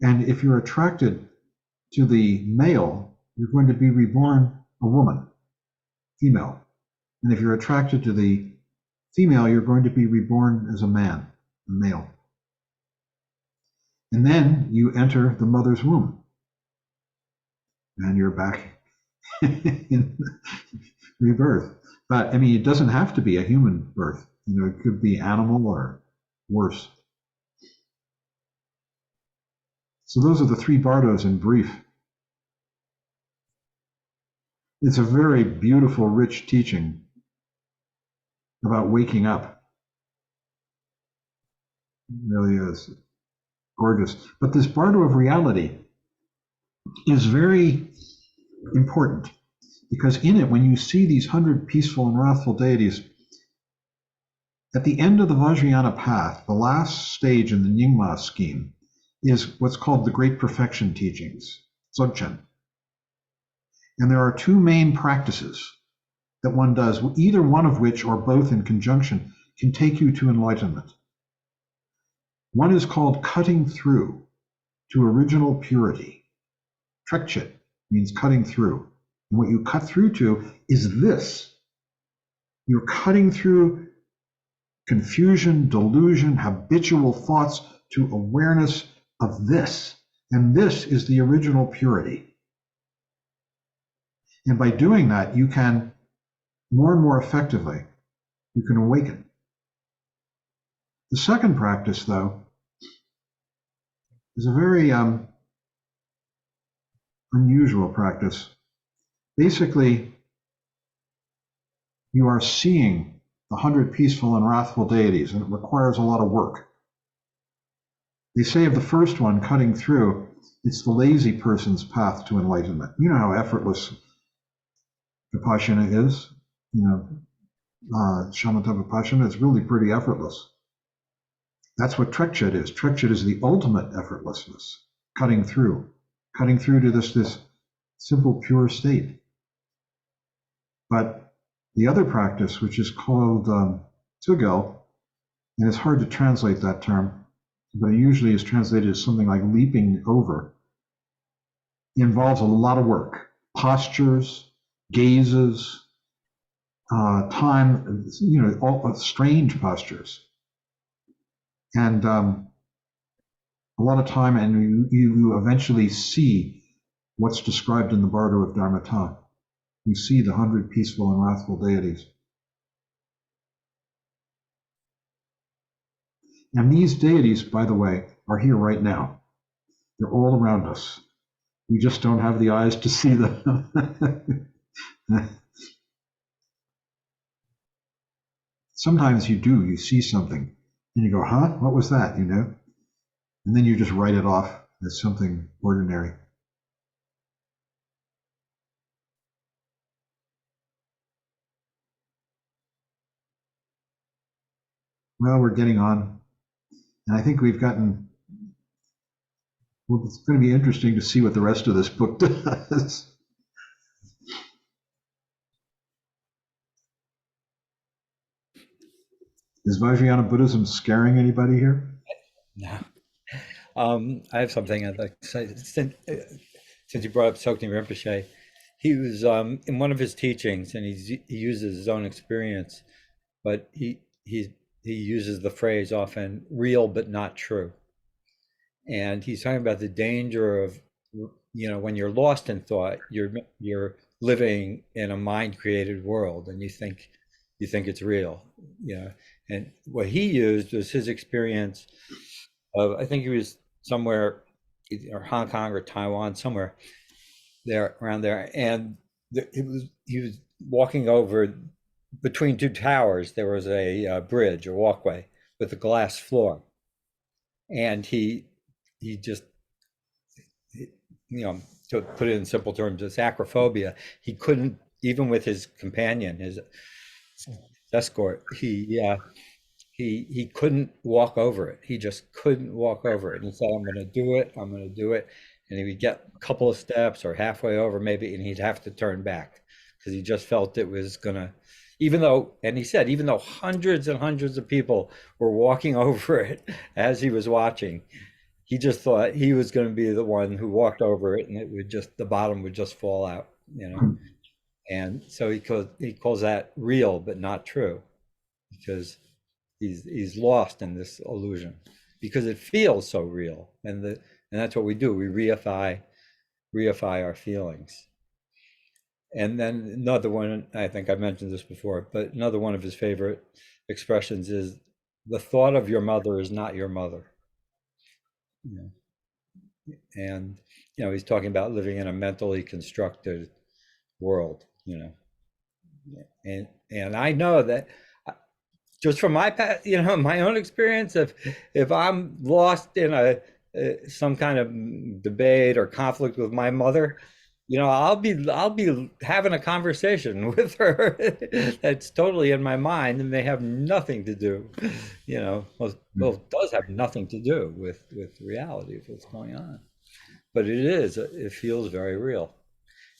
And if you're attracted to the male, you're going to be reborn a woman, female. And if you're attracted to the female, you're going to be reborn as a man, a male. And then you enter the mother's womb. And you're back in rebirth. But I mean, it doesn't have to be a human birth. You know, it could be animal or worse. So those are the 3 Bardos in brief. It's a very beautiful, rich teaching about waking up. It really is gorgeous. But this Bardo of reality is very important, because in it, when you see these 100 peaceful and wrathful deities, at the end of the Vajrayana path, the last stage in the Nyingma scheme is what's called the Great Perfection Teachings, Dzogchen. And there are 2 main practices that one does, either one of which or both in conjunction can take you to enlightenment. One is called cutting through to original purity. Trekchit means cutting through. And what you cut through to is this. You're cutting through confusion, delusion, habitual thoughts to awareness of this. And this is the original purity. And by doing that, you can more and more effectively, you can awaken. The second practice, though, is a very unusual practice. Basically, you are seeing the 100 peaceful and wrathful deities, and it requires a lot of work. They say of the first one, cutting through, it's the lazy person's path to enlightenment. You know how effortless Vipassana is, you know, Shamatha Vipassana is really pretty effortless. That's what Trekchit is. Trekchit is the ultimate effortlessness, cutting through to this simple, pure state. But the other practice, which is called Tugel, and it's hard to translate that term, but it usually is translated as something like leaping over, involves a lot of work, postures, gazes, time, you know, all strange postures. And a lot of time, and you eventually see what's described in the Bardo of Dharmata. You see the 100 peaceful and wrathful deities. And these deities, by the way, are here right now. They're all around us. We just don't have the eyes to see them. Sometimes you do, you see something, and you go, huh, what was that, you know? And then you just write it off as something ordinary. Well, we're getting on, and I think we've gotten, well, it's going to be interesting to see what the rest of this book does. Is Vajrayana Buddhism scaring anybody here? No. I have something I'd like to say. Since you brought up Tsoknyi Rinpoche, he was in one of his teachings, and he uses his own experience, but he uses the phrase often, real but not true. And he's talking about the danger of, you know, when you're lost in thought, you're living in a mind-created world, and you think it's real, you know. And what he used was his experience of, I think he was somewhere, or Hong Kong or Taiwan, somewhere there around there, and he was walking over between two towers, there was a bridge, a walkway with a glass floor. And he just, to put it in simple terms, it's acrophobia. He couldn't, even with his companion, his escort, he couldn't walk over it. He just couldn't walk over it. And he said, I'm going to do it. I'm going to do it. And he would get a couple of steps or halfway over maybe, and he'd have to turn back because he just felt it was going to, and he said, even though hundreds and hundreds of people were walking over it as he was watching, he just thought he was going to be the one who walked over it, and it would just, the bottom would just fall out, And so he calls that real, but not true, because he's lost in this illusion because it feels so real. And that's what we do. We reify our feelings. And then another one, I think I mentioned this before, but another one of his favorite expressions is, the thought of your mother is not your mother. And, he's talking about living in a mentally constructed world, and I know that just from my past, my own experience, if I'm lost in some kind of debate or conflict with my mother, I'll be having a conversation with her that's totally in my mind and may have nothing to do, well, it does have nothing to do with the reality of what's going on, but it feels very real.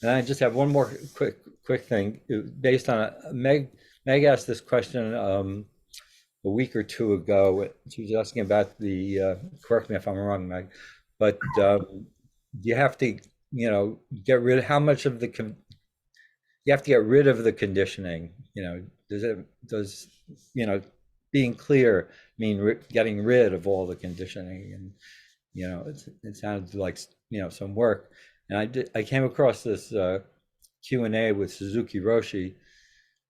And I just have one more quick thing based on Meg asked this question a week or two ago. She was asking about correct me if I'm wrong, Meg, but you have to get rid of how much of you have to get rid of the conditioning. Does being clear mean getting rid of all the conditioning? And it sounds like some work. And I came across this Q&A with Suzuki Roshi.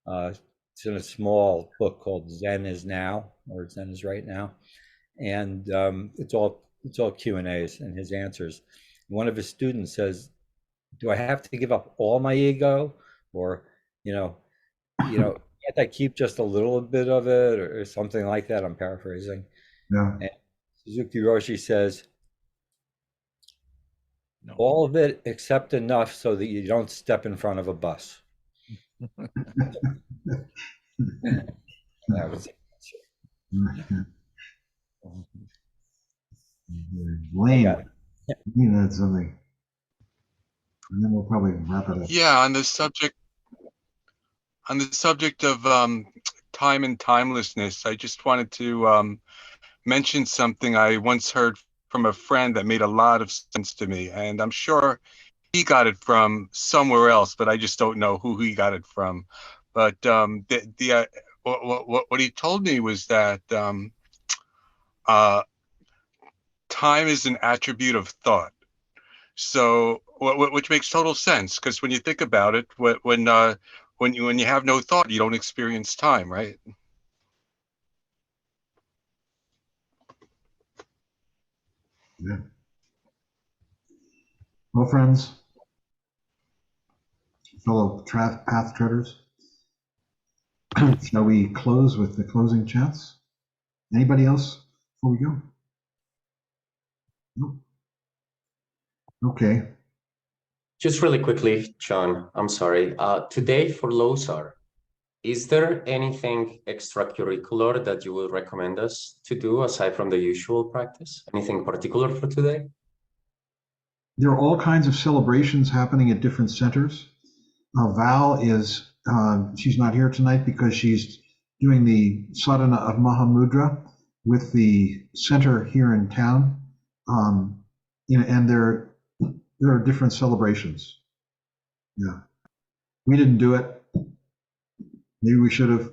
It's in a small book called Zen is Now, or Zen is Right Now, and it's all Q&As and his answers. One of his students says, do I have to give up all my ego, or can't I keep just a little bit of it, or something like that? I'm paraphrasing. Yeah. And Suzuki Roshi says, all of it except enough so that you don't step in front of a bus. That was it. Lane had something, and then we'll probably wrap it up. Yeah, on the subject of time and timelessness, I just wanted to mention something I once heard from a friend that made a lot of sense to me, and I'm sure he got it from somewhere else, but I just don't know who he got it from. But what he told me was that time is an attribute of thought. So, which makes total sense, because when you think about it, when you have no thought, you don't experience time, right? Yeah. Well, friends, fellow path treaders, shall we close with the closing chants? Anybody else before we go? Nope. Okay. Just really quickly, John, I'm sorry. Today for Losar, is there anything extracurricular that you would recommend us to do aside from the usual practice? Anything particular for today? There are all kinds of celebrations happening at different centers. Val is, she's not here tonight because she's doing the sadhana of Mahamudra with the center here in town. And there are different celebrations. Yeah. We didn't do it. Maybe we should have.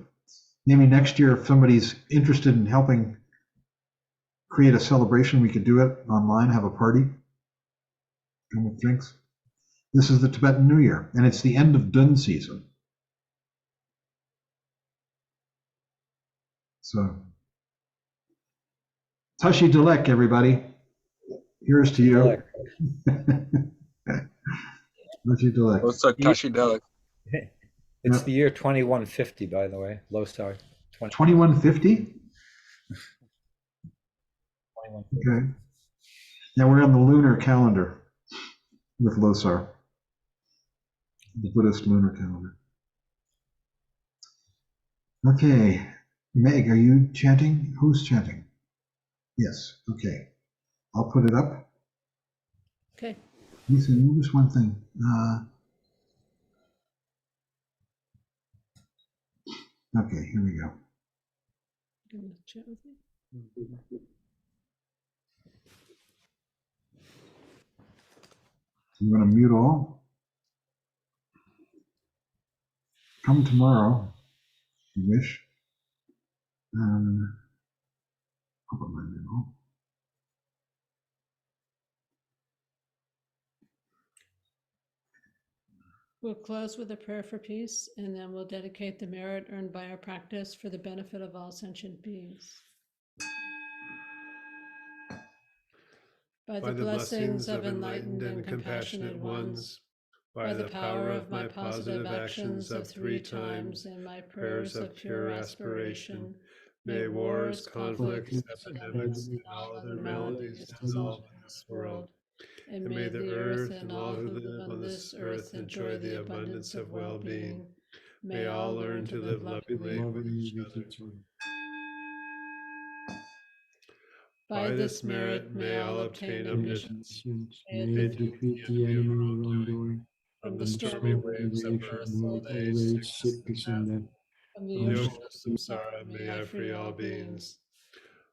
Maybe next year, if somebody's interested in helping create a celebration, we could do it online, have a party, come with drinks. This is the Tibetan New Year, and it's the end of Dun season. So, Tashi Delek, everybody. Here's to you. Tashi Delek. What's up, Tashi Delek? It's Yep. the year 2150, by the way. Losar. 2150? 2150. Okay. Now we're on the lunar calendar with Losar, the Buddhist lunar calendar. Okay. Meg, are you chanting? Who's chanting? Yes. Okay. I'll put it up. Okay. Listen, just one thing. Okay, here we go. I'm gonna chat with you. I'm going to mute all. Come tomorrow, if you wish. I'll put my mute all. We'll close with a prayer for peace, and then we'll dedicate the merit earned by our practice for the benefit of all sentient beings. By the blessings of enlightened and compassionate ones, by the power of my positive actions of 3 times and my prayers of pure aspiration, may wars, conflicts, epidemics, and all other maladies dissolve in this world. And may the earth and all who live on this earth enjoy the abundance of well-being. May all learn to live lovingly with each other. By this merit, may all obtain omniscience. May defeat the enemy wrongdoing. From the stormy waves of earth, old age, sickness, and death. From the ocean of samsara, may I free all beings.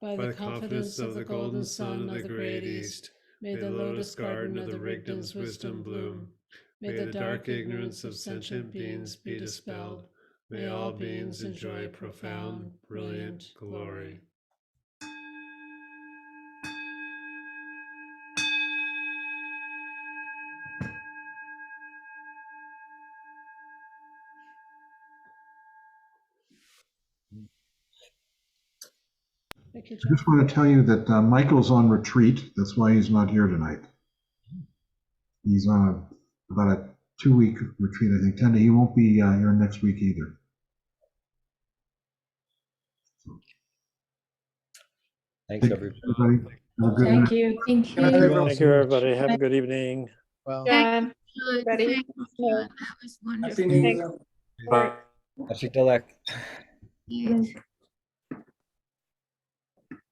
By the confidence of the golden sun of the great East, may the lotus garden of the Rigdon's wisdom bloom. May the dark ignorance of sentient beings be dispelled. May all beings enjoy profound, brilliant glory. Thank you, I John. just want to tell you that Michael's on retreat. That's why he's not here tonight. He's on about a 2-week retreat, I think. Tenda, he won't be here next week either. Thanks, Thank you, everybody. everybody. Have a good Thank night. you. Thank Good night, you. everyone. Thank you, everybody. Have a good evening. Well, Thank you, Ready? thank you, John. That was Happy wonderful. New Year. Ashik Dalek. Yes.